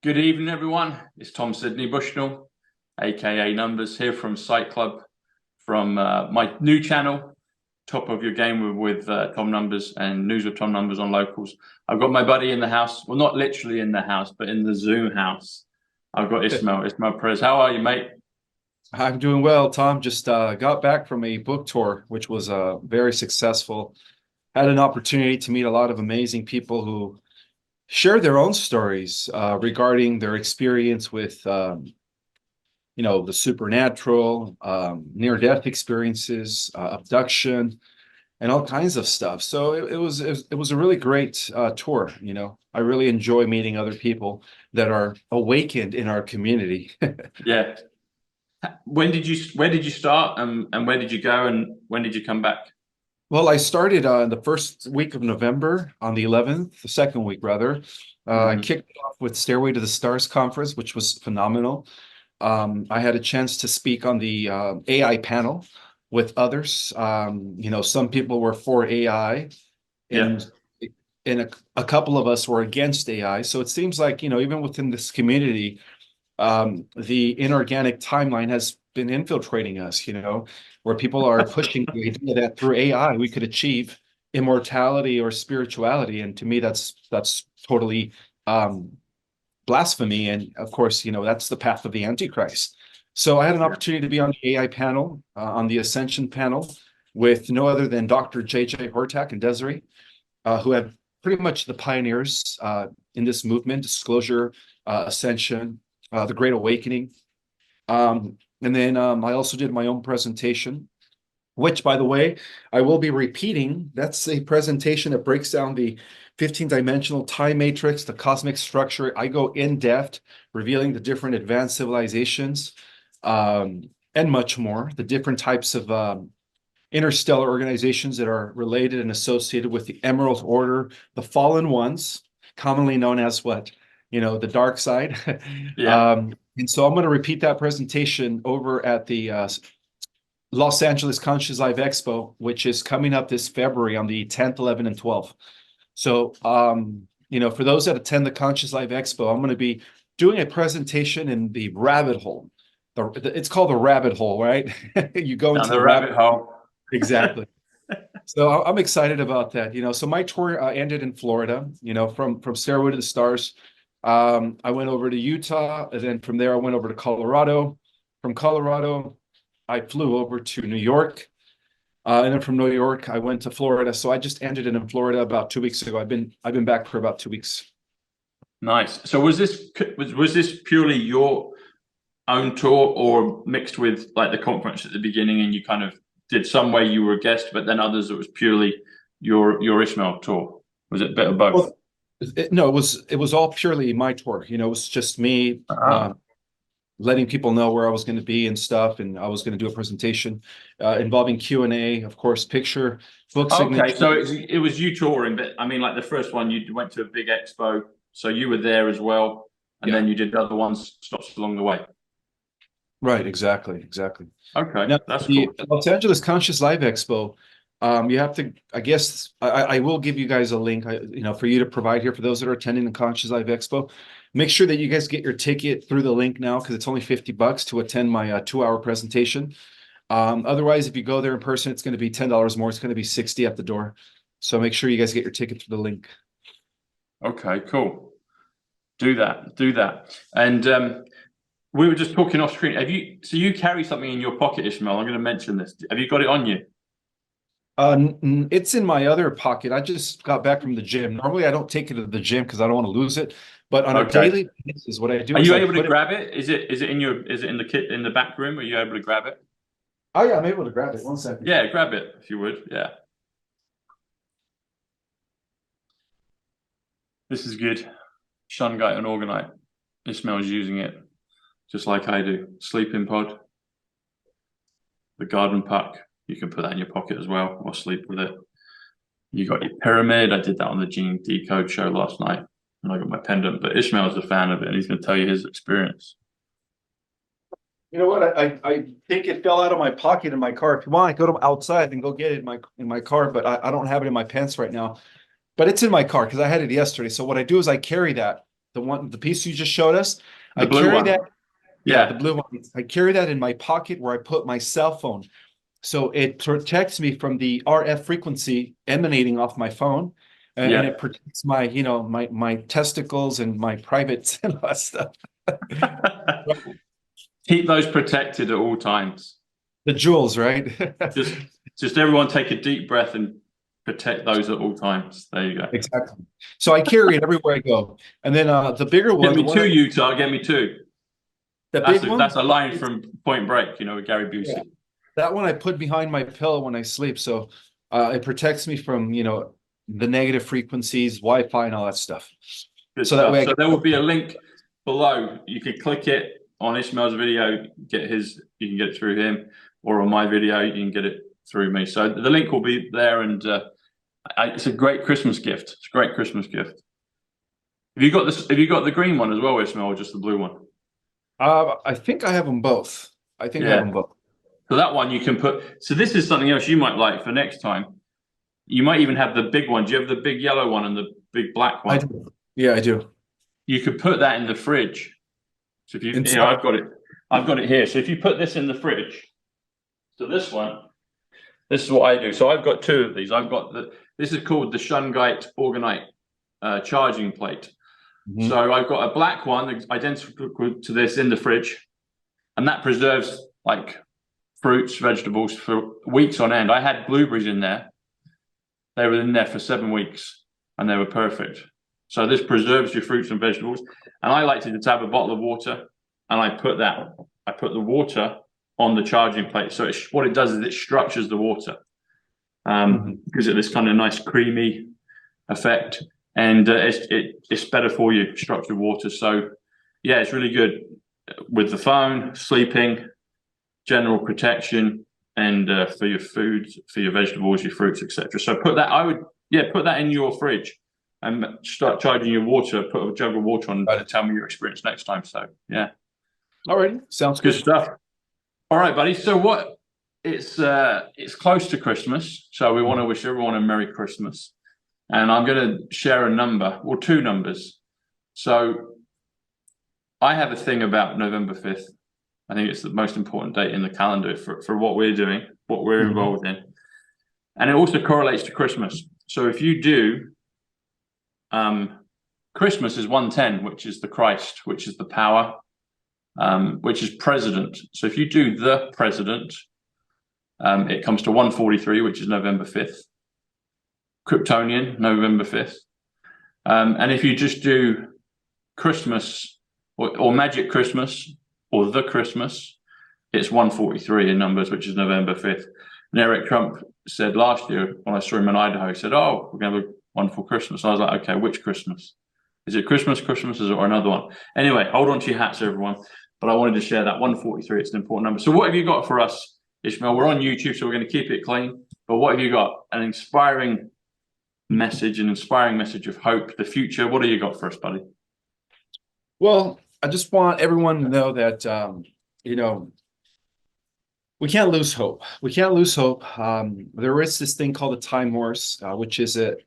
Good evening, everyone. It's Tom Sydney Bushnell, aka Numbers, here from Sight Club, from my new channel, Top of Your Game with Tom Numbers and News with Tom Numbers on Locals. I've got my buddy in the house. Well, not literally in the house, but in the Zoom house. I've got Ismael Perez. How are you, mate? I'm doing well, Tom. Just got back from a book tour, which was very successful. Had an opportunity to meet a lot of amazing people who share their own stories regarding their experience with, the supernatural, near-death experiences, abduction, and all kinds of stuff. So it was a really great tour. I really enjoy meeting other people that are awakened in our community. Yeah. Where did you start and where did you go and when did you come back? Well, I started the first week of November on the 11th, the second week rather. I Mhm. kicked it off with Stairway to the Stars conference, which was phenomenal. I had a chance to speak on the AI panel with others. Some people were for AI, Yeah. and a couple of us were against AI. So it seems like, even within this community, the inorganic timeline has been infiltrating us, where people are pushing the idea that through AI we could achieve immortality or spirituality. And to me, that's totally um, blasphemy. And of course, that's the path of the Antichrist. So I had an Yeah. opportunity to be on the AI panel, on the Ascension panel, with no other than Dr. J.J. Hortak and Desiree, who have pretty much the pioneers in this movement, disclosure, ascension, the Great Awakening. And then I also did my own presentation, which, by the way, I will be repeating. That's a presentation that breaks down the 15-dimensional time matrix, the cosmic structure. I go in depth, revealing the different advanced civilizations and much more, the different types of interstellar organizations that are related and associated with the Emerald Order, the Fallen Ones, commonly known as what? The dark side. Yeah. And so I'm going to repeat that presentation over at the Los Angeles Conscious Life Expo, which is coming up this February on the 10th, 11th, and 12th. So, for those that attend the Conscious Life Expo, I'm going to be doing a presentation in the rabbit hole. It's called the rabbit hole, right? You go Down into the the rabbit. rabbit hole. Exactly. So I'm excited about that. So my tour ended in Florida. From Stairway to the Stars. I went over to Utah, and then from there I went over to Colorado. From Colorado, I flew over to New York, and then from New York I went to Florida. So I just ended it in Florida about 2 weeks ago. I've been back for about 2 weeks. Nice. So was this purely your own tour or mixed with like the conference at the beginning and you kind of did some way you were a guest, but then others it was purely your Ismael tour? Was it a bit of both? Well, no, it was all purely my tour. It was just me. Ah. Letting people know where I was going to be and stuff, and I was going to do a presentation involving Q&A, of course, picture, book Okay, signature. so it was you touring, but I mean, like the first one, you went to a big expo, so you were there as well, and Yeah, then you did other ones stops along the way. right, exactly. Okay, Now, that's the cool. Los Angeles Conscious Live Expo, you have to, I guess, I will give you guys a link, for you to provide here for those that are attending the Conscious Live Expo. Make sure that you guys get your ticket through the link now because it's only $50 to attend my 2-hour presentation. Otherwise, if you go there in person, it's going to be $10 more. It's going to be 60 at the door. So make sure you guys get your ticket through the link. Okay, cool. Do that, do that. And we were just talking off screen. So you carry something in your pocket, Ishmael? I'm going to mention this. Have you got it on you? It's in my other pocket. I just got back from the gym. Normally, I don't take it to the gym because I don't want to lose it. But on a Okay. daily basis, what I do Are is you I able to put it. grab it? Is it in the kit in the back room? Are you able to grab it? Oh yeah, I'm able to grab it. 1 second. Yeah, grab it if you would. Yeah. This is good. Shungite and Orgonite. Ismail's using it just like I do. Sleeping pod, the garden puck. You can put that in your pocket as well or sleep with it. You got your pyramid. I did that on the Gene Decode show last night. And I got my pendant. But Ishmael's a fan of it and he's going to tell you his experience. You know what? I think it fell out of my pocket in my car. If you want, I go to outside and go get it in my car, but I don't have it in my pants right now. But it's in my car because I had it yesterday. So what I do is I carry that the piece you just showed us. The I blue carry one. that. Yeah. The blue one. I carry that in my pocket where I put my cell phone. So it protects me from the RF frequency emanating off my phone. And it protects my, my testicles and my privates and all that stuff. Keep those protected at all times. The jewels, right? just everyone take a deep breath and protect those at all times. There you go. Exactly. So I carry it everywhere I go. And then the bigger one. Get me two, Utah. Get me two. The big one. That's a line from Point Break, with Gary Busey. Yeah. That one I put behind my pillow when I sleep. So it protects me from, the negative frequencies, Wi-Fi, and all that stuff. Good stuff. So there will be a link below. You can click it on Ismael's video, you can get it through him, or on my video, you can get it through me. So the link will be there, and it's a great Christmas gift. It's a great Christmas gift. Have you got this? Have you got the green one as well, Ismael, or just the blue one? I think I have them both. I have them both. So that one you can put. So this is something else you might like for next time. You might even have the big one. Do you have the big yellow one and the big black one? I do. Yeah, I do. You could put that in the fridge. So if you, I've got it here. So if you put this in the fridge, so this is what I do. So I've got two of these. This is called the Shungite Orgonite charging plate. Mm-hmm. So I've got a black one identical to this in the fridge, and that preserves like fruits, vegetables for weeks on end. I had blueberries in there. They were in there for 7 weeks, and they were perfect. So this preserves your fruits and vegetables. And I like to just have a bottle of water, and I put the water on the charging plate. So what it does is it structures the water, gives it this kind of nice creamy effect, and it's better for you, structured water. So yeah, it's really good with the phone, sleeping, general protection, and for your food, for your vegetables, your fruits, etc. So put that in your fridge and start charging your water. Put a jug of water on and tell me your experience next time. So yeah. All right, sounds good stuff. All right, buddy. So it's close to Christmas, so we want to wish everyone a Merry Christmas. And I'm going to share a number, or two numbers. So I have a thing about November 5th. I think it's the most important date in the calendar for what we're doing, what we're involved in. And it also correlates to Christmas. So if you do, Christmas is 110, which is the Christ, which is the power, which is president. So if you do the president, it comes to 143, which is November 5th. Kryptonian, November 5th. And if you just do Christmas or Magic Christmas, or the Christmas, it's 143 in numbers, which is November 5th. And Eric Trump said last year, when I saw him in Idaho, he said, "Oh, we're going to have a wonderful Christmas." I was like, okay, which Christmas? Is it Christmas, or another one? Anyway, hold on to your hats, everyone. But I wanted to share that 143. It's an important number. So what have you got for us, Ismael? We're on YouTube, so we're going to keep it clean. But what have you got? An inspiring message, of hope, the future. What have you got for us, buddy? Well, I just want everyone to know that, we can't lose hope. We can't lose hope. There is this thing called the time horse, which is a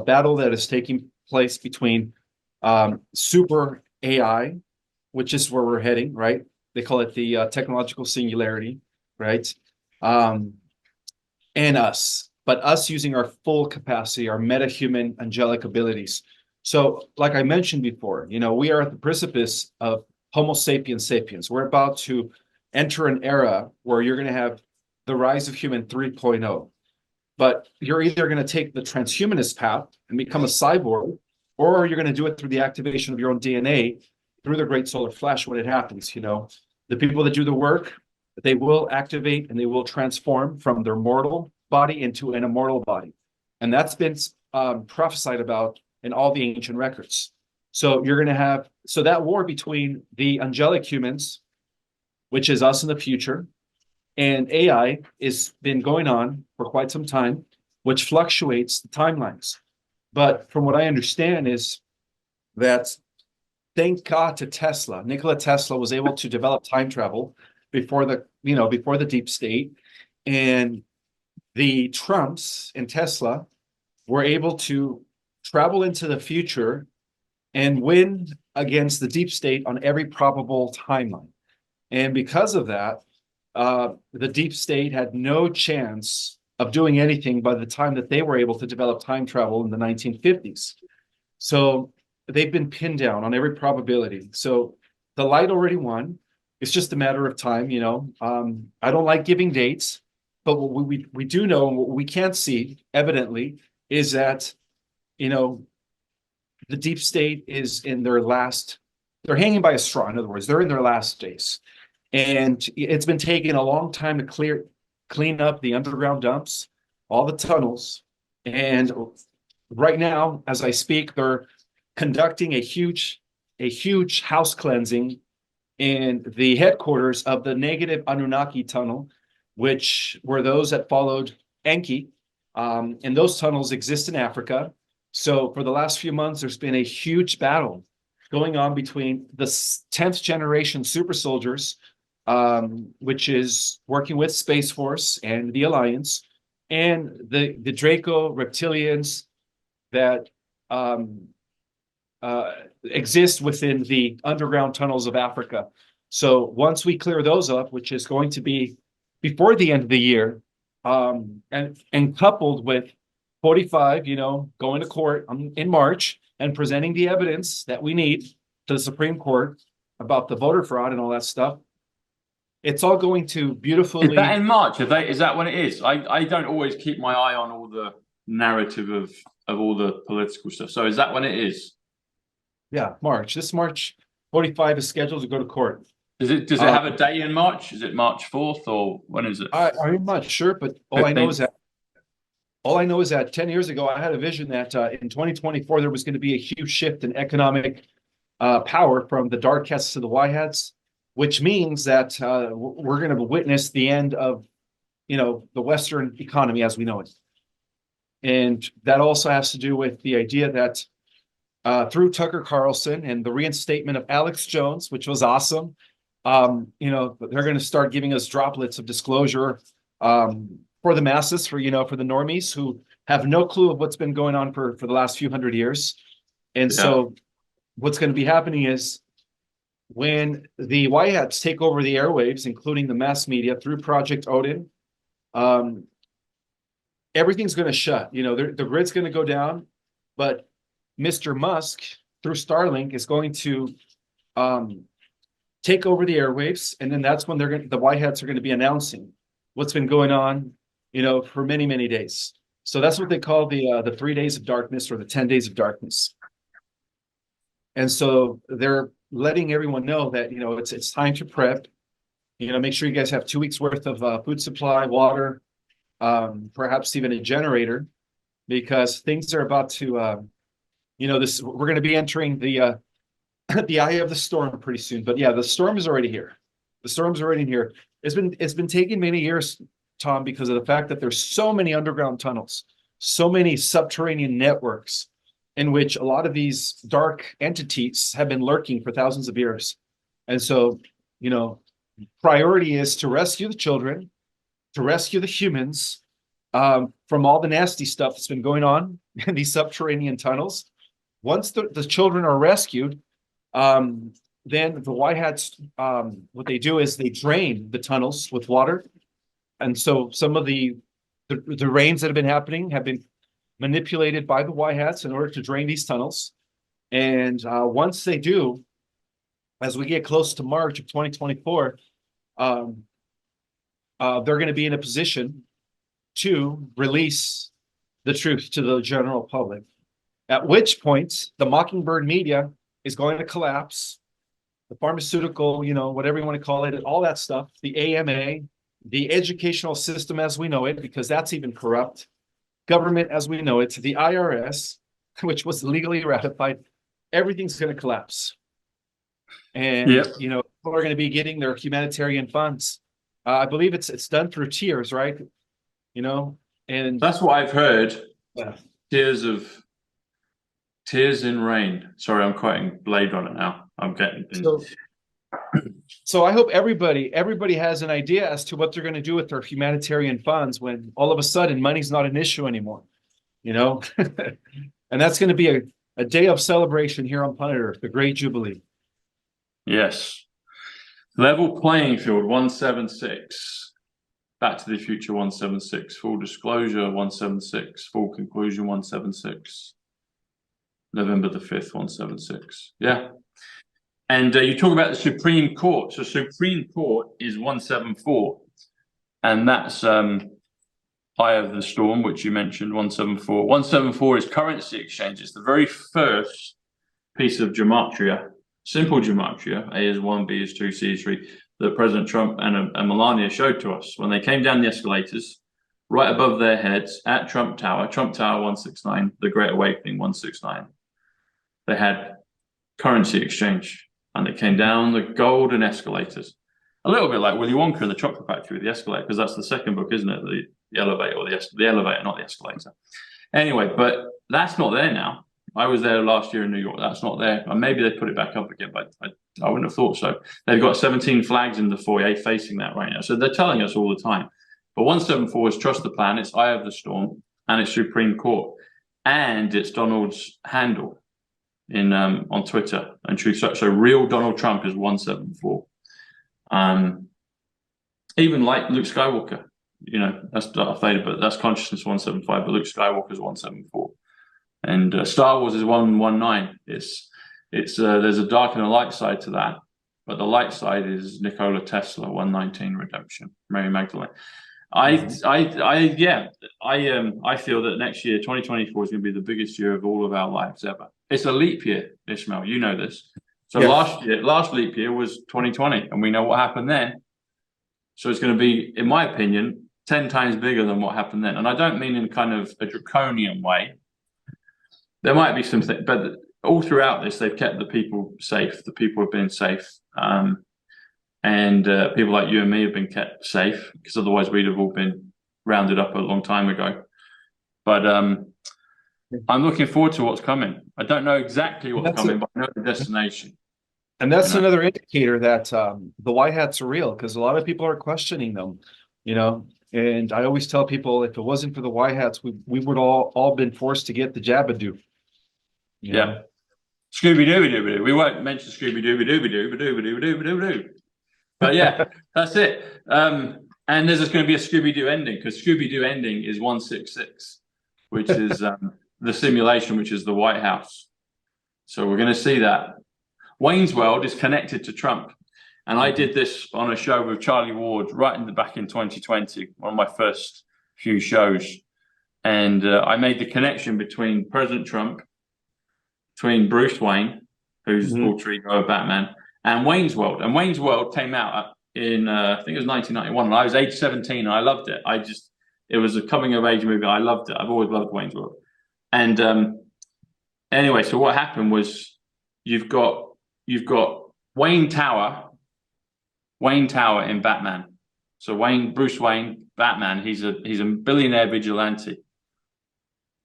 battle that is taking place between super AI, which is where we're heading, right? They call it the technological singularity, right? And us, but us using our full capacity, our metahuman angelic abilities. So like I mentioned before, we are at the precipice of Homo sapiens sapiens. We're about to enter an era where you're going to have the rise of human 3.0. But you're either going to take the transhumanist path and become a cyborg, or you're going to do it through the activation of your own DNA through the great solar flash when it happens. The people that do the work, they will activate and they will transform from their mortal body into an immortal body. And that's been prophesied about in all the ancient records. So you're going to have, that war between the angelic humans, which is us in the future, and AI has been going on for quite some time, which fluctuates the timelines. But from what I understand is that, thank God to Tesla, Nikola Tesla was able to develop time travel before the deep state, and the Trumps and Tesla were able to travel into the future and win against the deep state on every probable timeline. And because of that, the deep state had no chance of doing anything by the time that they were able to develop time travel in the 1950s. So they've been pinned down on every probability. So the light already won. It's just a matter of time, you know. I don't like giving dates, but what we do know and what we can't see evidently is that, you know, the deep state is in their last, they're hanging by a straw. In other words, they're in their last days. And it's been taking a long time to clean up the underground dumps, all the tunnels. And right now, as I speak, they're conducting a huge house cleansing in the headquarters of the negative Anunnaki tunnel, which were those that followed Enki. And those tunnels exist in Africa. So for the last few months, there's been a huge battle going on between the 10th generation super soldiers, which is working with Space Force and the Alliance, and the Draco reptilians that exist within the underground tunnels of Africa. So once we clear those up, which is going to be before the end of the year, and coupled with 45, you know, going to court in March and presenting the evidence that we need to the Supreme Court about the voter fraud and all that stuff, it's all going to beautifully. Is that in March? Is that when it is? I don't always keep my eye on all the narrative of all the political stuff. So is that when it is? Yeah, March. This March 45 is scheduled to go to court. Does it have a day in March? Is it March 4th or when is it? I'm not sure, but all I know is that 10 years ago, I had a vision that in 2024, there was going to be a huge shift in economic power from the dark hats to the white hats, which means that we're going to witness the end of, you know, the Western economy as we know it. And that also has to do with the idea that through Tucker Carlson and the reinstatement of Alex Jones, which was awesome, you know, they're going to start giving us droplets of disclosure for the masses, for, you know, for the normies who have no clue of what's been going on for the last few hundred years. And so what's going to be happening is when the white hats take over the airwaves, including the mass media through Project Odin, everything's going to shut. You know, the grid's going to go down, but Mr. Musk through Starlink is going to take over the airwaves, and then that's when the white hats are going to be announcing what's been going on, you know, for many, many days. So that's what they call the 3 days of darkness, or the 10 days of darkness. And so they're letting everyone know that, you know, it's time to prep. You know, make sure you guys have 2 weeks worth of food supply, water, perhaps even a generator, because things are about to, you know, we're going to be entering the the eye of the storm pretty soon. But yeah, the storm is already here. The storm's already here. It's been taking many years, Tom, because of the fact that there's so many underground tunnels, so many subterranean networks in which a lot of these dark entities have been lurking for thousands of years. And so, you know, priority is to rescue the children, to rescue the humans from all the nasty stuff that's been going on in these subterranean tunnels. Once the children are rescued, then the white hats, what they do is they drain the tunnels with water. And so some of the rains that have been happening have been manipulated by the white hats in order to drain these tunnels. And once they do, as we get close to March of 2024, they're going to be in a position to release the truth to the general public. At which point, the Mockingbird media is going to collapse. The pharmaceutical, you know, whatever you want to call it, all that stuff, the AMA, the educational system as we know it, because that's even corrupt, government as we know it, the IRS, which was legally ratified, everything's going to collapse. And, you know, people are going to be getting their humanitarian funds. I believe it's done through tears, right? You know, and that's what I've heard. Yeah. Tears in rain. Sorry, I'm quoting Blade Runner now. I'm getting so I hope everybody has an idea as to what they're going to do with their humanitarian funds when all of a sudden money's not an issue anymore, you know. And that's going to be a day of celebration here on planet Earth, the Great Jubilee. Yes. Level playing field 176. Back to the Future 176. Full disclosure 176. Full conclusion 176. November the 5th 176. Yeah. And you talk about the Supreme Court. So Supreme Court is 174. And that's Eye of the Storm, which you mentioned, 174. 174 is currency exchange. It's the very first piece of Gematria, simple Gematria, A is 1, B is 2, C is 3, that President Trump and Melania showed to us when they came down the escalators, right above their heads at Trump Tower 169, the Great Awakening 169. They had currency exchange. And they came down the golden escalators. A little bit like Willy Wonka and the Chocolate Factory with the escalator, because that's the second book, isn't it? The elevator, or the elevator, not the escalator. Anyway, but that's not there now. I was there last year in New York. That's not there. And maybe they put it back up again, but I wouldn't have thought so. They've got 17 flags in the foyer facing that right now. So they're telling us all the time. But 174 is Trust the Plan, it's Eye of the Storm, and it's Supreme Court. And it's Donald's handle in on Twitter and Truth. So real Donald Trump is 174. Even like Luke Skywalker, you know, that's Darth Vader, but that's consciousness 175. But Luke Skywalker is 174, and Star Wars is 119. It's there's a dark and a light side to that, but the light side is Nikola Tesla 119 redemption, Mary Magdalene. I feel that next year, 2024, is going to be the biggest year of all of our lives ever. It's a leap year, Ismael. You know this. So yes. last leap year was 2020, and we know what happened then. So it's going to be, in my opinion, 10 times bigger than what happened then. And I don't mean in kind of a draconian way. There might be something, but all throughout this, they've kept the people safe. The people have been safe. And people like you and me have been kept safe, because otherwise we'd have all been rounded up a long time ago. But I'm looking forward to what's coming. I don't know exactly what's coming, but I know the destination. And that's another indicator that the white hats are real, because a lot of people are questioning them, you know. And I always tell people, if it wasn't for the white hats, we would all been forced to get the Jabba-Doo. Yeah. Scooby-Dooby-Dooby-Doo. We won't mention Scooby-Dooby-Dooby-Dooby-Dooby-Dooby-Dooby-Doo. But yeah, that's it. And there's just going to be a Scooby-Doo ending, because Scooby-Doo ending is 166, which is the simulation, which is the White House. So we're going to see that. Wayne's World is connected to Trump. And I did this on a show with Charlie Ward back in 2020, one of my first few shows. And I made the connection between President Trump, between Bruce Wayne, who's alter ego of Batman, and Wayne's World. And Wayne's World came out in, I think it was 1991. And I was age 17 and I loved it. It was a coming of age movie. I loved it. I've always loved Wayne's World. And anyway, so what happened was you've got Wayne Tower in Batman. So Bruce Wayne, Batman, he's a billionaire vigilante.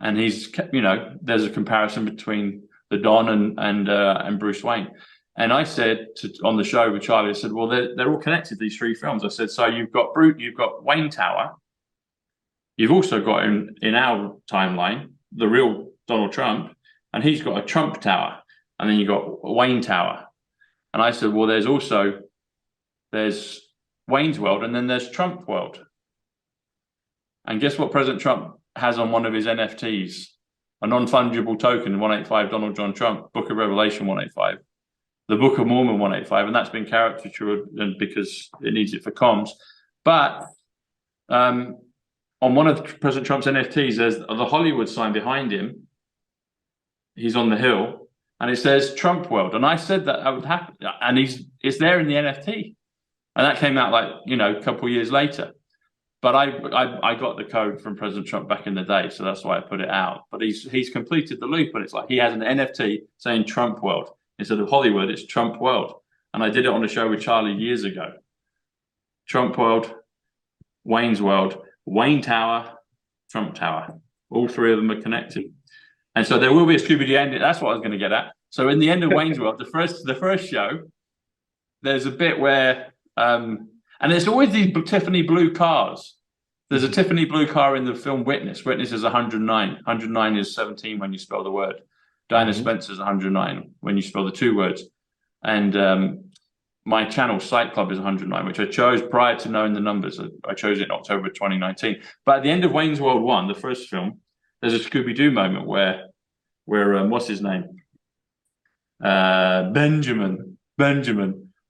And there's a comparison between the Don and Bruce Wayne. And I said on the show with Charlie, I said, well, they're all connected, these three films. I said, so you've got Wayne Tower. You've also got in our timeline the real Donald Trump, and he's got a Trump Tower, and then you've got Wayne Tower. And I said, well, there's Wayne's World, and then there's Trump World. And guess what President Trump has on one of his NFTs? A non-fungible token, 185 Donald John Trump, Book of Revelation 185, the Book of Mormon 185, and that's been caricatured because it needs it for comms. But on one of President Trump's NFTs, there's the Hollywood sign behind him. He's on the hill, and it says Trump World. And I said that would happen, and it's there in the NFT, and that came out a couple of years later. But I got the code from President Trump back in the day, so that's why I put it out. But he's completed the loop, and it's like he has an NFT saying Trump World. Instead of Hollywood, it's Trump World. And I did it on a show with Charlie years ago. Trump World, Wayne's World, Wayne Tower, Trump Tower. All three of them are connected. And so there will be a Scooby-Doo ending. That's what I was going to get at. So in the end of Wayne's World, the first show, there's a bit where and there's always these Tiffany blue cars. There's a Tiffany blue car in the film Witness. Witness is 109. 109 is 17 when you spell the word Diana Spencer's 109 when you spell the two words. And my channel, Site Club, is 109, which I chose prior to knowing the numbers. I chose it in October 2019. But at the end of Wayne's World 1, the first film, there's a Scooby-Doo moment where what's his name? Benjamin,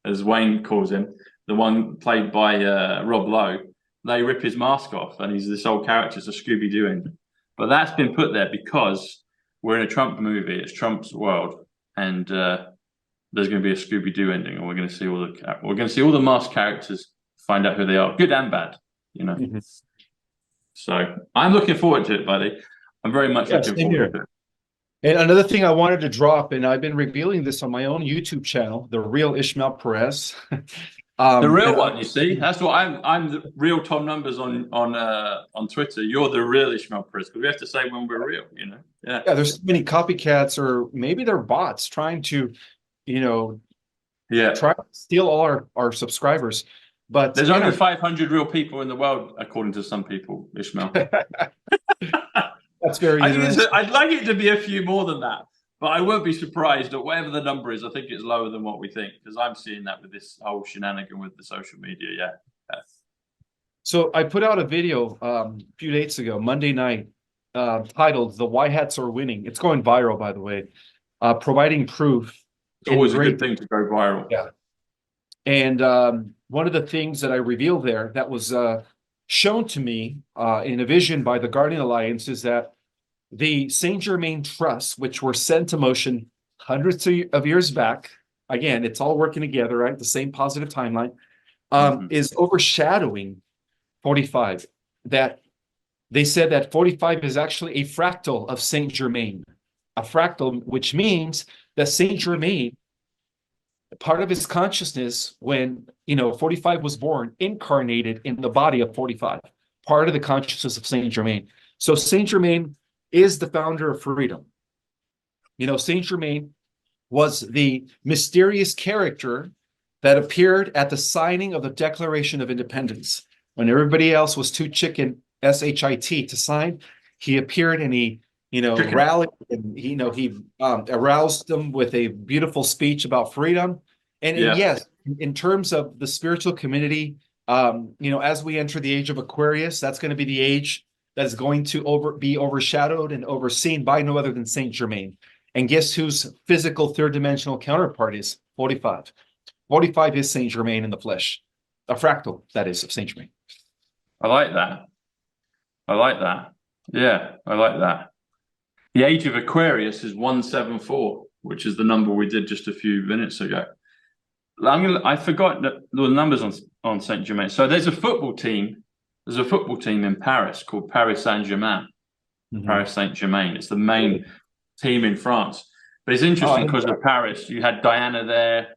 as Wayne calls him, the one played by Rob Lowe. They rip his mask off, and he's this old character, it's a Scooby-Doo ending. But that's been put there because we're in a Trump movie. It's Trump's world, and there's going to be a Scooby-Doo ending, and we're going to see all the masked characters, find out who they are, good and bad, you know. So I'm looking forward to it, buddy. I'm very much looking forward to it. And another thing I wanted to drop, and I've been revealing this on my own YouTube channel, the real Ismael Perez. The real one, you see. That's what I'm the real Tom Numbers on Twitter. You're the real Ismael Perez, because we have to say when we're real, you know. Yeah. There's so many copycats, or maybe they're bots trying to, you know, try to steal all our subscribers. But there's only 500 real people in the world, according to some people, Ismael. That's very interesting. I'd like it to be a few more than that, but I won't be surprised at whatever the number is. I think it's lower than what we think, because I'm seeing that with this whole shenanigan with the social media. Yeah. So I put out a video a few days ago, Monday night, titled "The White Hats Are Winning." It's going viral, by the way, providing proof. It's always a good thing to go viral. Yeah. And one of the things that I revealed there that was shown to me in a vision by the Guardian Alliance is that the Saint Germain trusts, which were set into motion hundreds of years back, again, it's all working together, right? The same positive timeline, is overshadowing 45. That they said that 45 is actually a fractal of Saint Germain, a fractal, which means that Saint Germain, part of his consciousness when 45 was born, incarnated in the body of 45, part of the consciousness of Saint Germain. So Saint Germain is the founder of freedom. Saint Germain was the mysterious character that appeared at the signing of the Declaration of Independence. When everybody else was too chicken, SHIT, to sign, he appeared and he rallied, and he aroused them with a beautiful speech about freedom. And yes, in terms of the spiritual community, as we enter the age of Aquarius, that's going to be the age that is going to be overshadowed and overseen by no other than Saint Germain. And guess whose physical third dimensional counterpart is 45? 45 is Saint Germain in the flesh, a fractal, that is, of Saint Germain. I like that. Yeah, I like that. The age of Aquarius is 174, which is the number we did just a few minutes ago. I forgot the numbers on Saint Germain. So there's a football team. There's a football team in Paris called Paris Saint-Germain. Paris Saint-Germain. It's the main team in France. But it's interesting because of Paris. You had Diana there.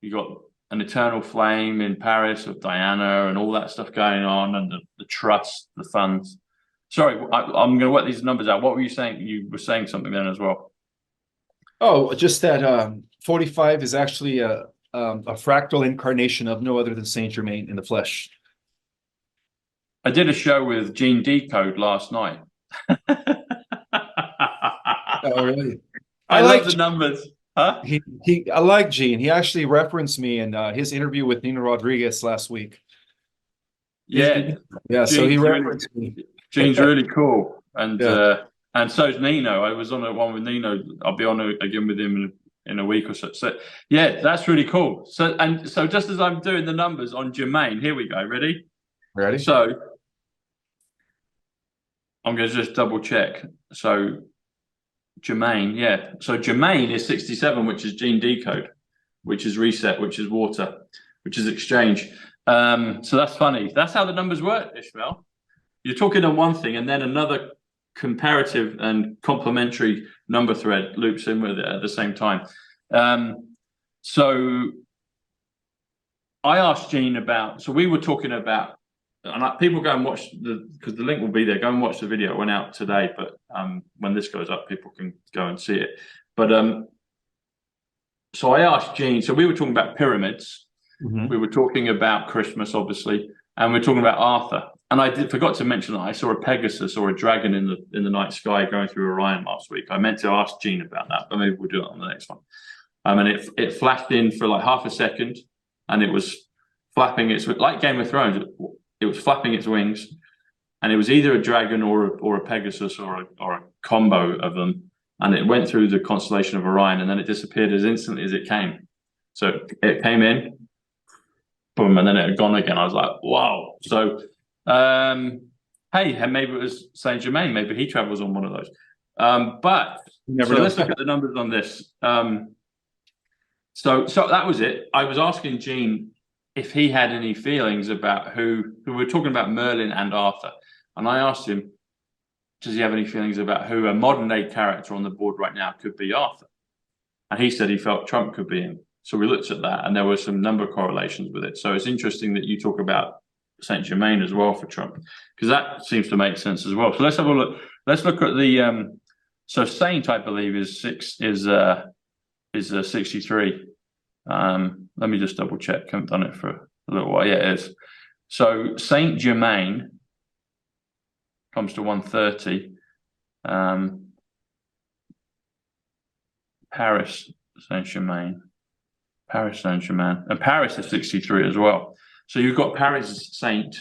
You got an eternal flame in Paris of Diana and all that stuff going on, and the trust, the funds. Sorry, I'm going to work these numbers out. What were you saying? You were saying something then as well. Oh, just that 45 is actually a fractal incarnation of no other than Saint Germain in the flesh. I did a show with Gene Decode last night. Oh, really? I love the numbers. Huh? I like Gene. He actually referenced me in his interview with Nina Rodriguez last week. Yeah. Yeah. So he referenced me. Gene's really cool. And so's Nino. I was on one with Nino. I'll be on again with him in a week or so. So yeah, that's really cool. So just as I'm doing the numbers on Germain, here we go. Ready? So I'm going to just double check. So Germain, So Germain is 67, which is Gene Decode, which is reset, which is water, which is exchange. So that's funny. That's how the numbers work, Ismael. You're talking on one thing, and then another comparative and complementary number thread loops in with it at the same time. So I asked Gene about. So we were talking about. And people go and watch because the link will be there. Go and watch the video. It went out today, but when this goes up, people can go and see it. But so I asked Gene. So we were talking about pyramids. We were talking about Christmas, obviously, and we're talking about Arthur. And forgot to mention that I saw a Pegasus or a dragon in the night sky going through Orion last week. I meant to ask Gene about that, but maybe we'll do it on the next one. And it flashed in for like half a second, and it was flapping its, like Game of Thrones. It was flapping its wings, and it was either a dragon or a Pegasus or a combo of them. And it went through the constellation of Orion, and then it disappeared as instantly as it came. So it came in, boom, and then it had gone again. I was like, wow. So, hey, maybe it was Saint Germain. Maybe he travels on one of those. But so let's look at the numbers on this. So that was it. I was asking Gene if he had any feelings about who we were talking about, Merlin and Arthur, and I asked him, does he have any feelings about who a modern day character on the board right now could be Arthur? And he said he felt Trump could be him. So we looked at that, and there were some number correlations with it. So it's interesting that you talk about Saint Germain as well for Trump, because that seems to make sense as well. So let's have a look. Let's look at the so Saint, I believe, is 63. Let me just double check. Haven't done it for a little while. Yeah, it is. So Saint Germain comes to 130. Paris Saint Germain. And Paris is 63 as well. So you've got Paris Saint,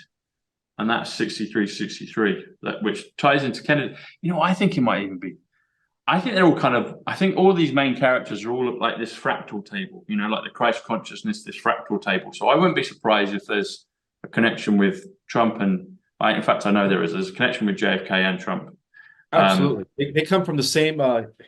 and that's 63, which ties into Kennedy. You know, I think it might even be. I think they're all kind of. I think all these main characters are all like this fractal table. You know, like the Christ consciousness, this fractal table. So I wouldn't be surprised if there's a connection with Trump, and in fact, I know there is. There's a connection with JFK and Trump. Absolutely, they come from the same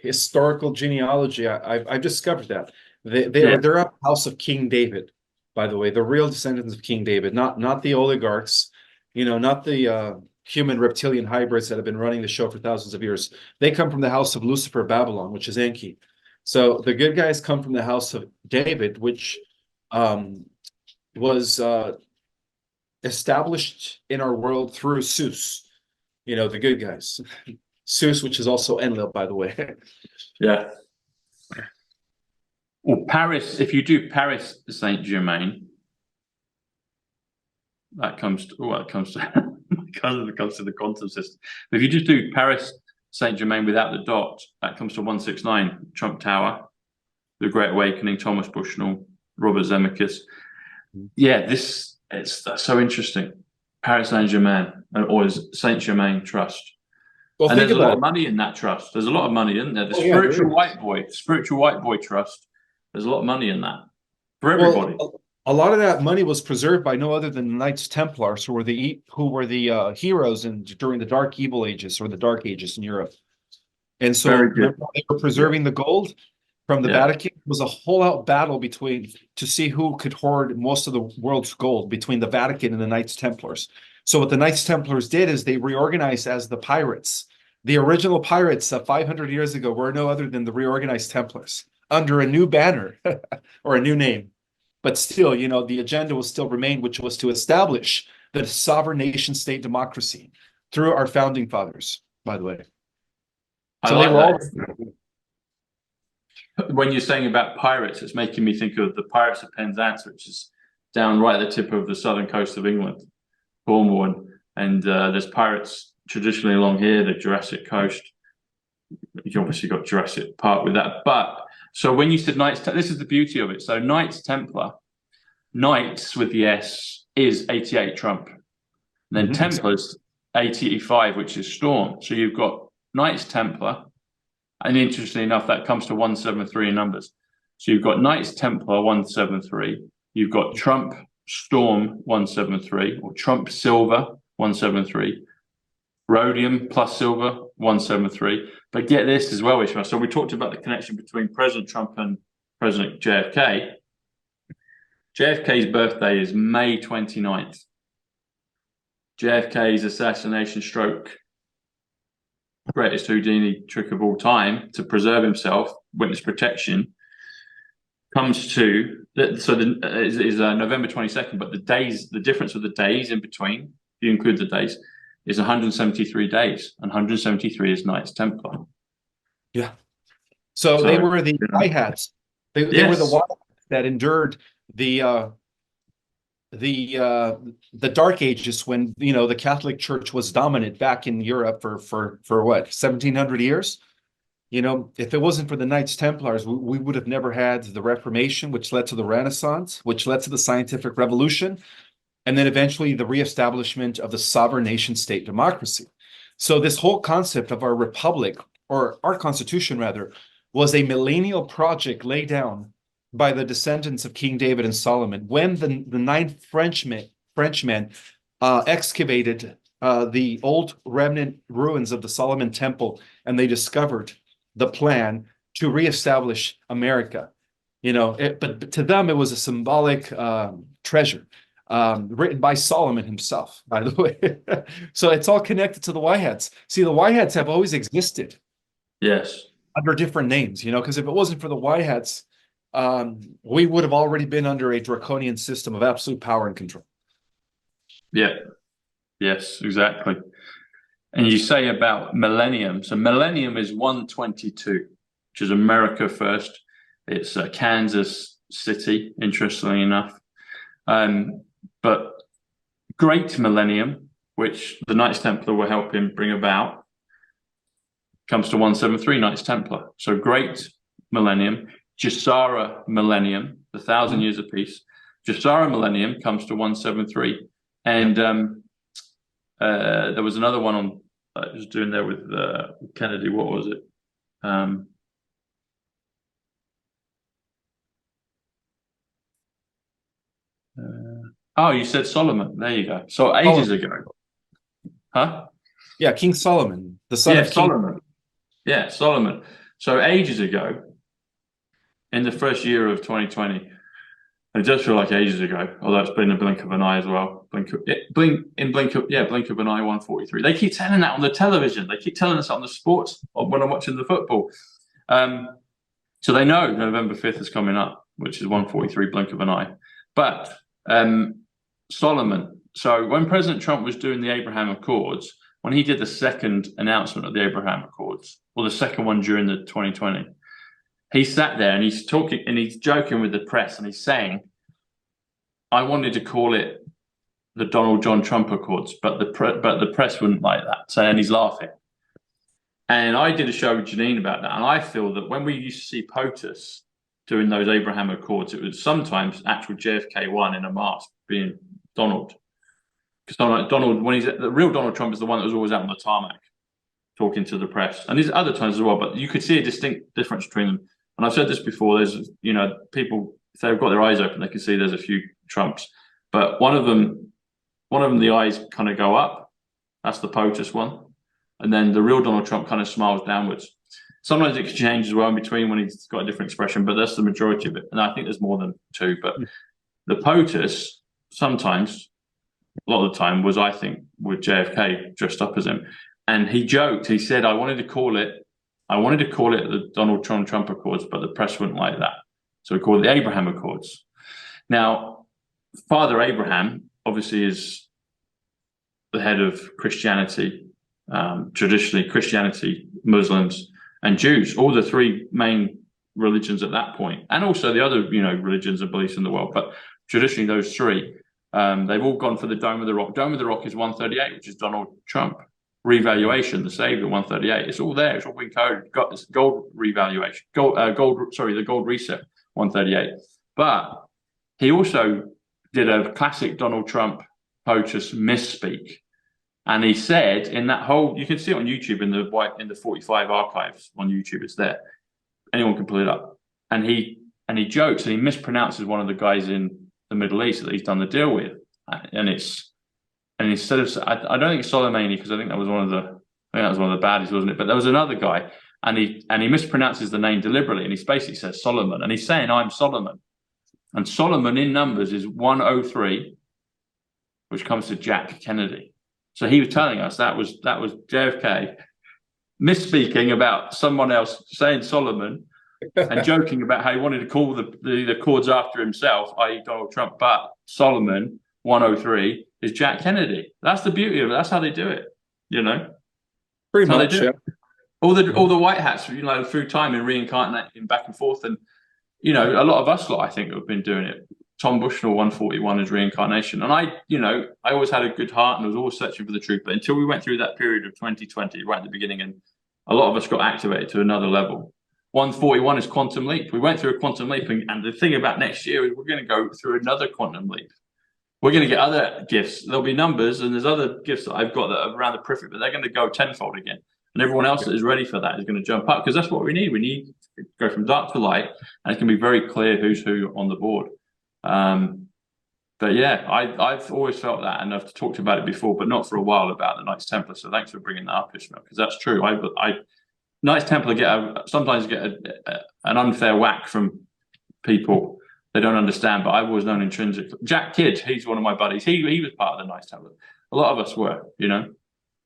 historical genealogy. I've discovered that they're a house of King David, by the way, the real descendants of King David, not the oligarchs, not the human reptilian hybrids that have been running the show for thousands of years. They come from the house of Lucifer, Babylon, which is Enki. So the good guys come from the house of David, which was established in our world through Zeus. The good guys. Zeus, which is also Enlil, by the way. Yeah. Well, Paris, if you do Paris Saint Germain, that comes to the quantum system. But if you just do Paris Saint Germain without the dot, that comes to 169. Trump Tower, The Great Awakening, Thomas Bushnell, Robert Zemeckis. Yeah, that's so interesting. Paris Saint Germain, or Saint Germain Trust. Well, and there's a lot of money in that trust. There's a lot of money in there. The spiritual white boy trust. There's a lot of money in that for everybody. Well, a lot of that money was preserved by no other than the Knights Templars, who were the heroes during the Dark Evil Ages, or the Dark Ages in Europe. And so remember, they were preserving the gold from the Vatican. It was a whole out battle to see who could hoard most of the world's gold between the Vatican and the Knights Templars. So what the Knights Templars did is they reorganized as the pirates. The original pirates 500 years ago were no other than the reorganized Templars under a new banner or a new name. But still, the agenda will still remain, which was to establish the sovereign nation state democracy through our founding fathers, by the way. So they were all. When you're saying about pirates, it's making me think of the Pirates of Penzance, which is down right at the tip of the southern coast of England, Cornwall, and there's pirates traditionally along here, the Jurassic Coast. You obviously got Jurassic Park with that, but so when you said Knights, this is the beauty of it. So Knights Templar, Knights with the S is 88 Trump, then Templars 85, which is Storm. So you've got Knights Templar, and interestingly enough, that comes to 173 in numbers. So you've got Knights Templar 173, you've got Trump Storm 173, or Trump Silver 173, Rhodium plus Silver 173. But get this as well, Ishmael. So we talked about the connection between President Trump and President JFK. JFK's birthday is May 29th. JFK's assassination stroke, greatest Houdini trick of all time to preserve himself, witness protection, comes to is November 22nd, but the difference of the days in between, if you include the days, is 173 days, and 173 is Knights Templar. Yeah. So they were the white hats. They were the white hats that endured the the Dark Ages, when the Catholic Church was dominant back in Europe for what, 1700 years. If it wasn't for the Knights Templars, we would have never had the Reformation, which led to the Renaissance, which led to the scientific revolution, and then eventually the reestablishment of the sovereign nation state democracy. So this whole concept of our republic, or our constitution rather, was a millennial project laid down by the descendants of King David and Solomon when the nine Frenchmen excavated the old remnant ruins of the Solomon Temple, and they discovered the plan to reestablish America. But to them, it was a symbolic treasure written by Solomon himself, by the way. So it's all connected to the Whiteheads. See, the Whiteheads have always existed. Yes. Under different names, because if it wasn't for the Whiteheads, we would have already been under a draconian system of absolute power and control. Yeah. Yes, exactly. And you say about millennium. So millennium is 122, which is America first. It's Kansas City, interestingly enough. But Great Millennium, which the Knights Templar were helping bring about, comes to 173 Knights Templar. So Great Millennium, Gesara Millennium, the 1,000 years of peace. Gesara Millennium comes to 173. And there was another one on I was doing there with Kennedy. What was it? Oh, you said Solomon. There you go. So ages ago. Huh? Yeah, King Solomon, the son of Solomon. Yeah, Solomon. So ages ago, in the first year of 2020, it does feel like ages ago, although it's been a blink of an eye as well. Blink of an eye, 143. They keep telling that on the television. They keep telling us on the sports when I'm watching the football. So they know November 5th is coming up, which is 143, blink of an eye. But Solomon. So when President Trump was doing the Abraham Accords, when he did the second announcement of the Abraham Accords, or the second one during the 2020, he sat there and he's talking and he's joking with the press and he's saying, I wanted to call it the Donald John Trump Accords, but the press wouldn't like that. So then he's laughing. And I did a show with Janine about that. And I feel that when we used to see POTUS doing those Abraham Accords, it was sometimes actual JFK one in a mask being Donald. Because Donald, when he's the real Donald Trump is the one that was always out on the tarmac talking to the press. And there's other times as well, but you could see a distinct difference between them. And I've said this before, there's, people, if they've got their eyes open, they can see there's a few Trumps. But one of them, the eyes kind of go up. That's the POTUS one. And then the real Donald Trump kind of smiles downwards. Sometimes it can change as well in between when he's got a different expression, but that's the majority of it. And I think there's more than two. But the POTUS, sometimes, a lot of the time, was, I think, with JFK dressed up as him. And he joked, he said, I wanted to call it the Donald Trump Accords, but the press wouldn't like that. So we called it the Abraham Accords. Now, Father Abraham obviously is the head of Christianity, traditionally Christianity, Muslims, and Jews, all the three main religions at that point, and also the other, religions and beliefs in the world. But traditionally, those three, they've all gone for the Dome of the Rock. Dome of the Rock is 138, which is Donald Trump. Revaluation, the Savior, 138. It's all there. It's all been coded. Got this gold revaluation, the gold reset, 138. But he also did a classic Donald Trump POTUS misspeak, and he said in that whole, you can see it on YouTube in the 45 archives on YouTube. It's there. Anyone can pull it up. And he jokes and he mispronounces one of the guys in the Middle East that he's done the deal with, and instead of, I don't think it's Soleimani, because I think that was one of the baddies, wasn't it? But there was another guy, and he mispronounces the name deliberately, and he basically says Solomon, and he's saying I'm Solomon, and Solomon in numbers is 103, which comes to Jack Kennedy. So he was telling us that was JFK misspeaking about someone else saying Solomon and joking about how he wanted to call the Accords after himself, i.e. Donald Trump, but Solomon 103 is Jack Kennedy. That's the beauty of it. That's how they do it, Pretty much, yeah. All the white hats, through time and reincarnating back and forth, and a lot of us, I think, have been doing it Tom Bushnell 141 is reincarnation. And I always had a good heart and was always searching for the truth. But until we went through that period of 2020, right at the beginning, and a lot of us got activated to another level. 141 is quantum leap. We went through a quantum leap. And the thing about next year is we're going to go through another quantum leap. We're going to get other gifts. There'll be numbers, and there's other gifts that I've got that are around the periphery, but they're going to go tenfold again. And everyone else that is ready for that is going to jump up, because that's what we need. We need to go from dark to light, and it's going to be very clear who's who on the board. But yeah, I've always felt that, and I've talked about it before, but not for a while, about the Knights Templar. So thanks for bringing that up, Ishmael, because that's true. Knights Templar sometimes get an unfair whack from people. They don't understand, but I've always known intrinsically. Jack Kidd, he's one of my buddies. He was part of the Knights Templar. A lot of us were,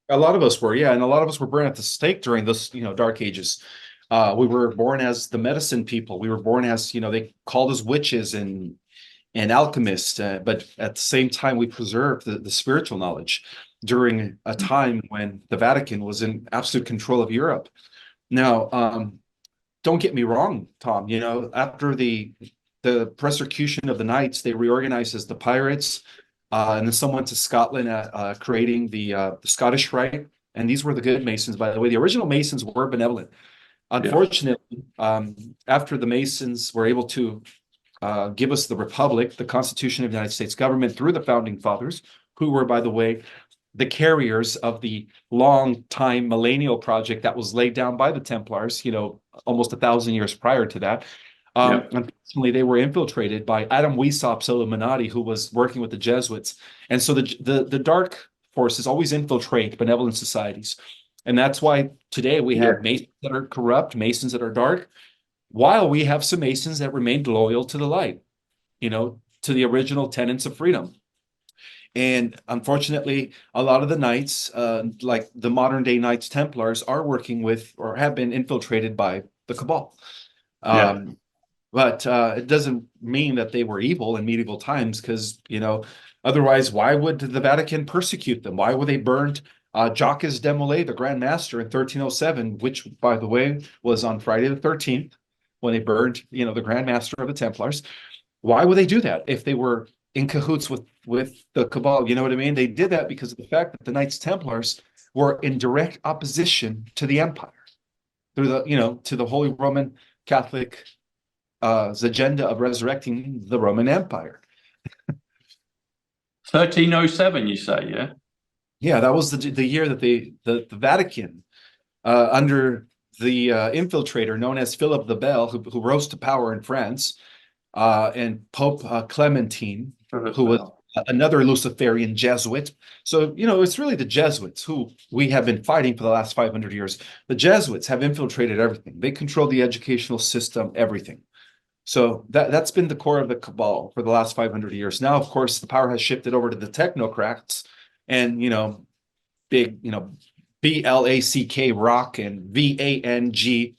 A lot of us were, yeah, and a lot of us were burned at the stake during this, dark ages. We were born as the medicine people. We were born as, they called us witches and alchemists, but at the same time, we preserved the spiritual knowledge during a time when the Vatican was in absolute control of Europe. Now, don't get me wrong, Tom. After the persecution of the Knights, they reorganized as the Pirates, and then some went to Scotland, creating the Scottish Rite. And these were the good Masons, by the way. The original Masons were benevolent. Unfortunately, after the Masons were able to give us the Republic, the Constitution of the United States government, through the Founding Fathers, who were, by the way, the carriers of the long time millennial project that was laid down by the Templars, almost 1,000 years prior to that. Unfortunately, they were infiltrated by Adam Weesopp's Illuminati, who was working with the Jesuits. And so the dark forces always infiltrate benevolent societies. And that's why today we have Masons that are corrupt, Masons that are dark, while we have some Masons that remained loyal to the light, to the original tenets of freedom. And unfortunately, a lot of the Knights, like the modern day Knights Templars, are working with or have been infiltrated by the Cabal. But it doesn't mean that they were evil in medieval times, because, otherwise, why would the Vatican persecute them? Why were they burned Jacques de Molay, the Grand Master, in 1307, which, by the way, was on Friday the 13th, when they burned, the Grand Master of the Templars. Why would they do that if they were in cahoots with the Cabal? You know what I mean? They did that because of the fact that the Knights Templars were in direct opposition to the Empire, through to the Holy Roman Catholic agenda of resurrecting the Roman Empire. 1307, you say, yeah? Yeah, that was the year that the Vatican, under the infiltrator known as Philip the Bell, who rose to power in France, and Pope Clementine, who was another Luciferian Jesuit. So, it's really the Jesuits who we have been fighting for the last 500 years. The Jesuits have infiltrated everything. They control the educational system, everything. So that's been the core of the Cabal for the last 500 years. Now, of course, the power has shifted over to the technocrats, and, big, BLACK rock and VANG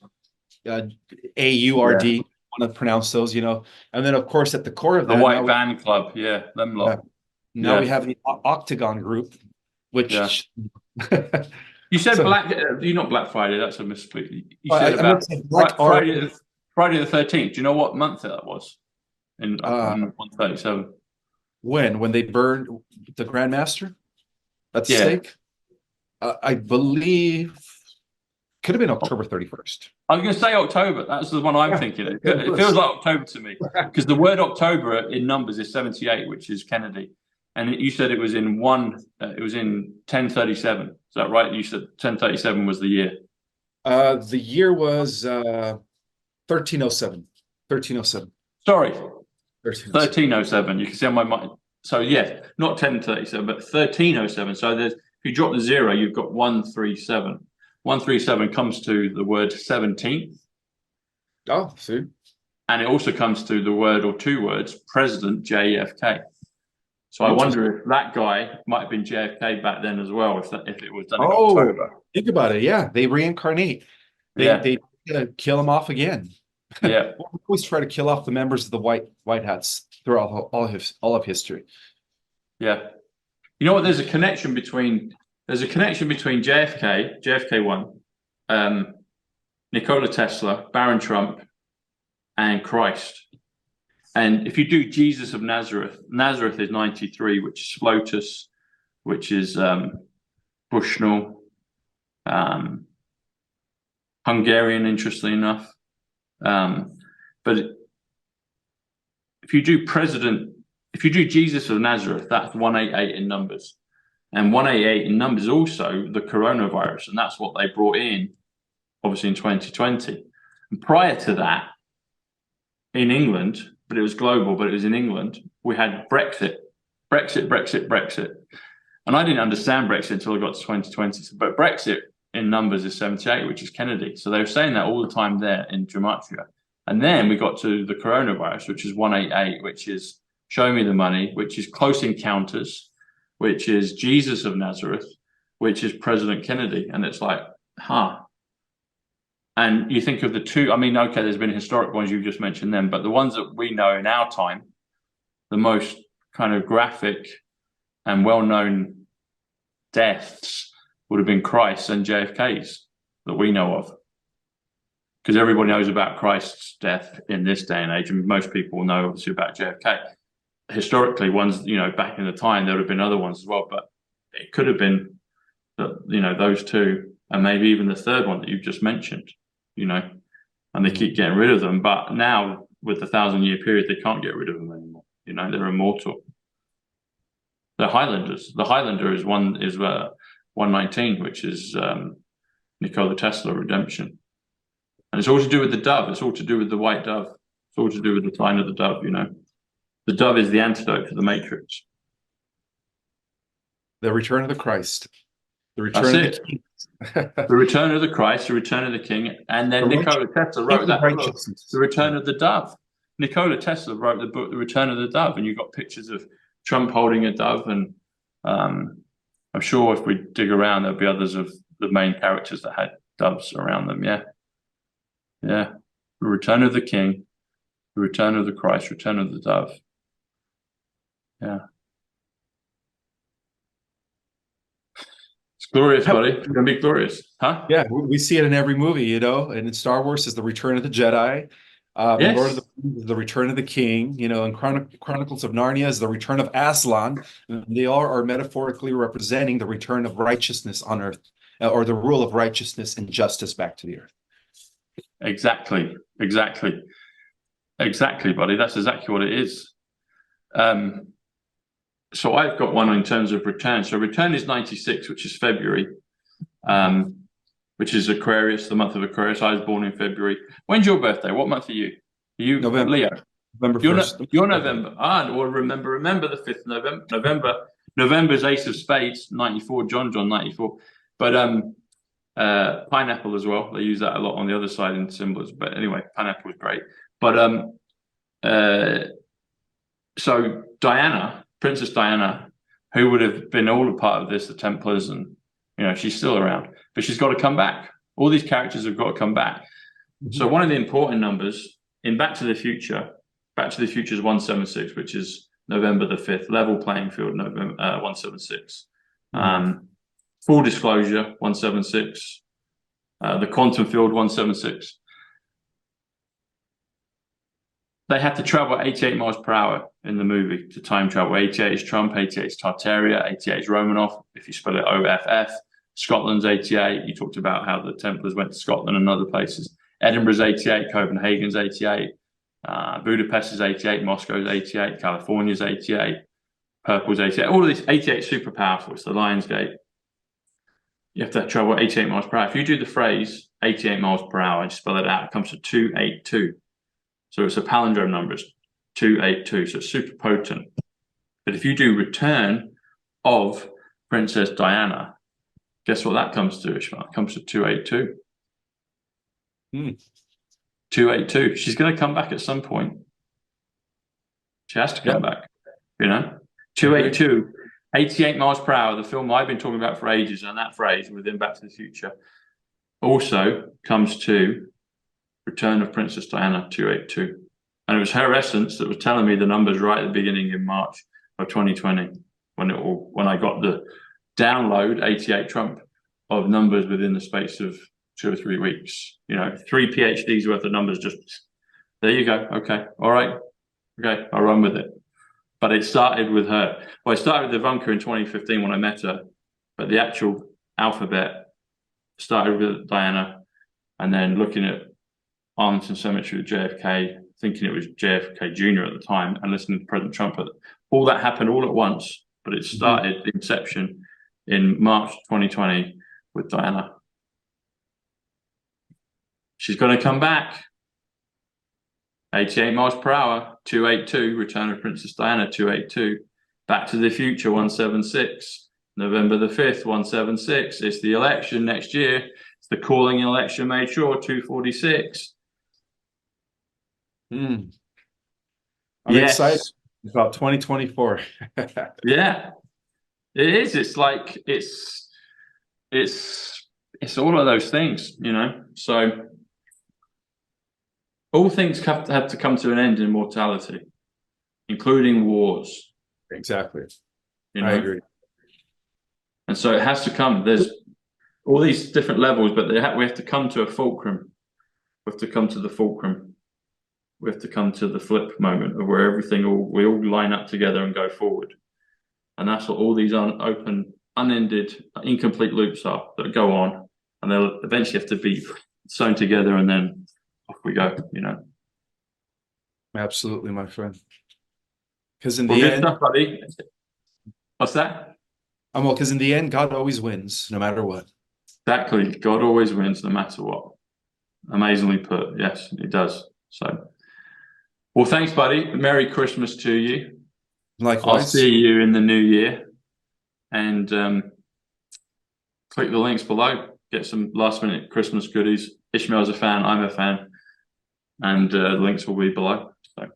AURD. Want to pronounce those, and then, of course, at the core of that, the White Van Club, them lot. Now we have the Octagon Group, which you said Black. You're not Black Friday. That's a misspeak. You said about Friday the 13th. Do you know what month that was? In 137. When they burned the Grand Master at the stake? I believe could have been October 31st. I was going to say October. That's the one I'm thinking. It feels like October to me, because the word October in numbers is 78, which is Kennedy, and you said it was in 1037. Is that right? You said 1037 was the year. The year was 1307. 1307. Sorry, 1307. You can see on my mind. So not 1037, but 1307. So if you drop the 0, you've got 137. 137 comes to the word 17th. Oh, see. And it also comes to the word, or two words, President JFK. So I wonder if that guy might have been JFK back then as well, if it was done in October. Think about it. Yeah, they reincarnate. They kill him off again. Yeah. We always try to kill off the members of the white hats throughout all of history. Yeah. You know what? There's a connection between JFK, JFK1, Nikola Tesla, Baron Trump, and Christ. And if you do Jesus of Nazareth, Nazareth is 93, which is Flotus, which is Bushnell, Hungarian, interestingly enough. But if you do Jesus of Nazareth, that's 188 in numbers. And 188 in numbers is also the coronavirus, and that's what they brought in, obviously, in 2020. And prior to that, in England, but it was global, but it was in England, we had Brexit. And I didn't understand Brexit until I got to 2020. But Brexit in numbers is 78, which is Kennedy. So they were saying that all the time there in Gematria. And then we got to the coronavirus, which is 188, which is Show Me the Money, which is Close Encounters, which is Jesus of Nazareth, which is President Kennedy. And it's like, And you think of the two, I mean, okay, there's been historic ones, you just mentioned them, but the ones that we know in our time, the most kind of graphic and well-known deaths would have been Christ's and JFK's that we know of. Because everybody knows about Christ's death in this day and age, and most people know obviously about JFK. Historically, ones, back in the time, there would have been other ones as well, but it could have been that, those two, and maybe even the third one that you've just mentioned, and they keep getting rid of them. But now with the 1,000-year period, they can't get rid of them anymore. They're immortal. The Highlanders. The Highlander is 119, which is Nikola Tesla redemption. And it's all to do with the dove. It's all to do with the white dove. It's all to do with the sign of the dove, The dove is the antidote to the matrix. The return of the Christ. The return That's of it. the King. The return of the Christ, the return of the King. And then Nikola Tesla wrote that book, The Return of the Dove. Nikola Tesla wrote the book, The Return of the Dove. And you've got pictures of Trump holding a dove. And I'm sure if we dig around, there'll be others of the main characters that had doves around them. Yeah. The return of the King, the return of the Christ, return of the dove. Yeah. It's glorious, buddy. It's going to be glorious. Huh? Yeah, we see it in every movie, and in Star Wars is the return of the Jedi. In Lord of the Rings is the return of the King. In Chronicles of Narnia is the return of Aslan. They all are metaphorically representing the return of righteousness on earth, or the rule of righteousness and justice back to the earth. Exactly, buddy. That's exactly what it is. So I've got one in terms of return. So return is 96, which is February, which is Aquarius, the month of Aquarius. I was born in February. When's your birthday? What month are you? Are you November. Leo? November 1st. You're November. Or remember the 5th November. November's Ace of Spades, 94. John 94. But pineapple as well. They use that a lot on the other side in symbols. But anyway, pineapple is great. But so Diana, Princess Diana, who would have been all a part of this, the Templars, and she's still around, but she's got to come back. All these characters have got to come back. Mm-hmm. So one of the important numbers in Back to the Future is 176, which is November the 5th, level playing field, November 176. Mm-hmm. Full disclosure, 176. The quantum field, 176. They had to travel 88 miles per hour in the movie to time travel. 88 is Trump, 88 is Tartaria, 88 is Romanov, if you spell it OFF. Scotland's 88. You talked about how the Templars went to Scotland and other places. Edinburgh's 88, Copenhagen's 88, Budapest is 88, Moscow's 88, California's 88, Purple's 88. All of these 88 is super powerful. It's the Lionsgate. You have to travel 88 miles per hour. If you do the phrase 88 miles per hour and spell it out, it comes to 282. So it's a palindrome number, it's 282, so it's super potent. But if you do return of Princess Diana, guess what that comes to, Ismael? It comes to 282. 282. She's going to come back at some point. She has to come back, 282, 88 miles per hour, the film I've been talking about for ages, and that phrase within Back to the Future also comes to Return of Princess Diana, 282. And it was her essence that was telling me the numbers right at the beginning in March of 2020, when I got the download, 88 Trump, of numbers within the space of 2 or 3 weeks. 3 PhDs worth of numbers, just there you go. Okay. All right. Okay, I'll run with it. But it started with her. Well, it started with Ivanka in 2015 when I met her, but the actual alphabet started with Diana, and then looking at Arlington Cemetery with JFK, thinking it was JFK Jr. at the time, and listening to President Trump. All that happened all at once, but it started the inception in March 2020 with Diana. She's going to come back. 88 miles per hour, 282, Return of Princess Diana, 282. Back to the Future, 176. November the 5th, 176. It's the election next year. It's the calling election made sure, 246. I'm Yes. excited about 2024. Yeah, it is. It's like, it's all of those things, you know? So all things have to come to an end in mortality, including wars. Exactly. You know? I agree. And so it has to come. There's all these different levels, but we have to come to a fulcrum. We have to come to the fulcrum. We have to come to the flip moment of where we all line up together and go forward. And that's what all these open, unended, incomplete loops are that go on, and they'll eventually have to be sewn together, and then off we go, you know. Absolutely, my friend. Because in Well, the good end, stuff, buddy. What's that? well, because in the end, God always wins, no matter what. Exactly. God always wins, no matter what. Amazingly put. Yes, he does. So, well, thanks, buddy. Merry Christmas to you. Likewise. I'll see you in the new year, and click the links below. Get some last-minute Christmas goodies. Ismael's a fan. I'm a fan, and the links will be below. So.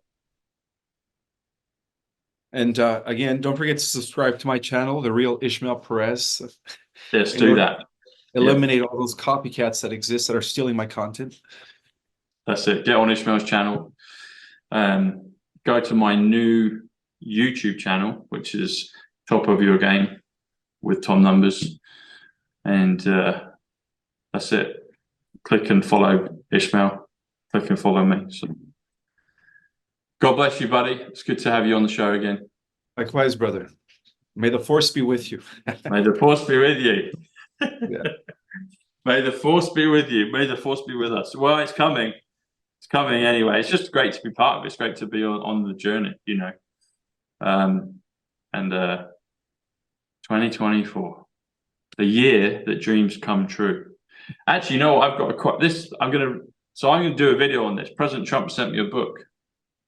And again, don't forget to subscribe to my channel, The Real Ismael Perez. Yes, do that. Eliminate all those copycats that exist that are stealing my content. That's it. Get on Ismael's channel. Go to my new YouTube channel, which is Top of Your Game with Tom Numbers. And that's it. Click and follow Ismael. Click and follow me. So, God bless you, buddy. It's good to have you on the show again. Likewise, brother. May the force be with you. May the force be with you. Yeah. May the force be with you. May the force be with us. Well, it's coming. It's coming anyway. It's just great to be part of it. It's great to be on the journey, you know. And 2024, the year that dreams come true. Actually, you know what? I've got a quote. I'm gonna do a video on this. President Trump sent me a book,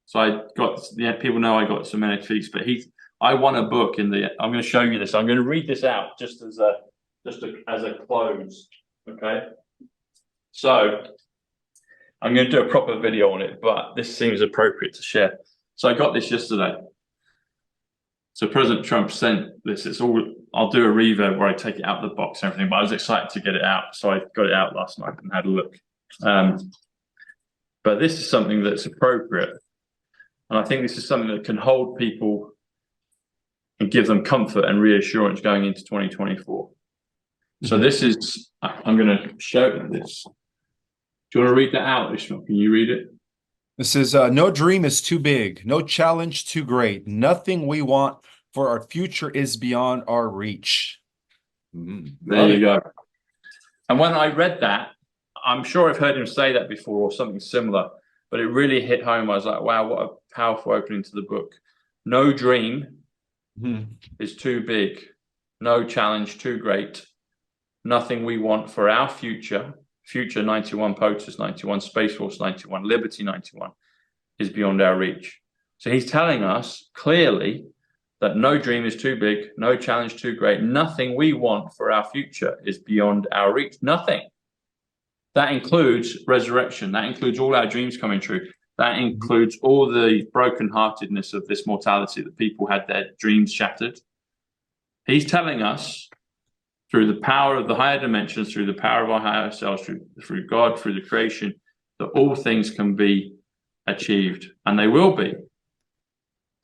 so people know I got some NFTs, but I won a book I'm going to show you this. I'm going to read this out just as a close. Okay, so I'm going to do a proper video on it, but this seems appropriate to share. So I got this yesterday. So President Trump sent this. I'll do a reverb where I take it out of the box and everything, but I was excited to get it out. So I got it out last night and had a look. But this is something that's appropriate. And I think this is something that can hold people and give them comfort and reassurance going into 2024. So this is, I'm going to show this. Do you want to read that out, Ishmael? Can you read it? This is, no dream is too big, no challenge too great. Nothing we want for our future is beyond our reach. There you go. And when I read that, I'm sure I've heard him say that before or something similar, but it really hit home. I was like, wow, what a powerful opening to the book. No dream is too big, no challenge too great. Nothing we want for our future 91, POTUS 91, Space Force 91, Liberty 91 is beyond our reach. So he's telling us clearly that no dream is too big, no challenge too great. Nothing we want for our future is beyond our reach. Nothing. That includes resurrection. That includes all our dreams coming true. That includes all the brokenheartedness of this mortality that people had their dreams shattered. He's telling us through the power of the higher dimensions, through the power of our higher selves, through God, through the creation, that all things can be achieved, and they will be.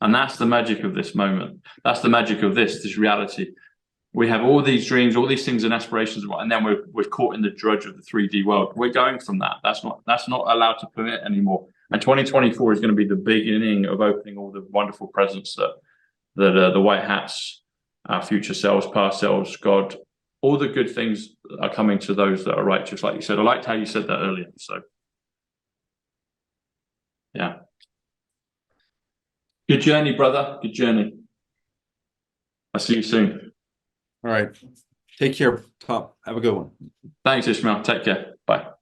And that's the magic of this moment. That's the magic of this reality. We have all these dreams, all these things and aspirations, and then we're caught in the drudge of the 3D world. We're going from that. That's not allowed to permit anymore. And 2024 is going to be the beginning of opening all the wonderful presents that the white hats, our future selves, past selves, God, all the good things are coming to those that are righteous, like you said. I liked how you said that earlier. So, yeah. Good journey, brother. Good journey. I'll see you soon. All right. Take care, Tom. Have a good one. Thanks, Ismael. Take care. Bye.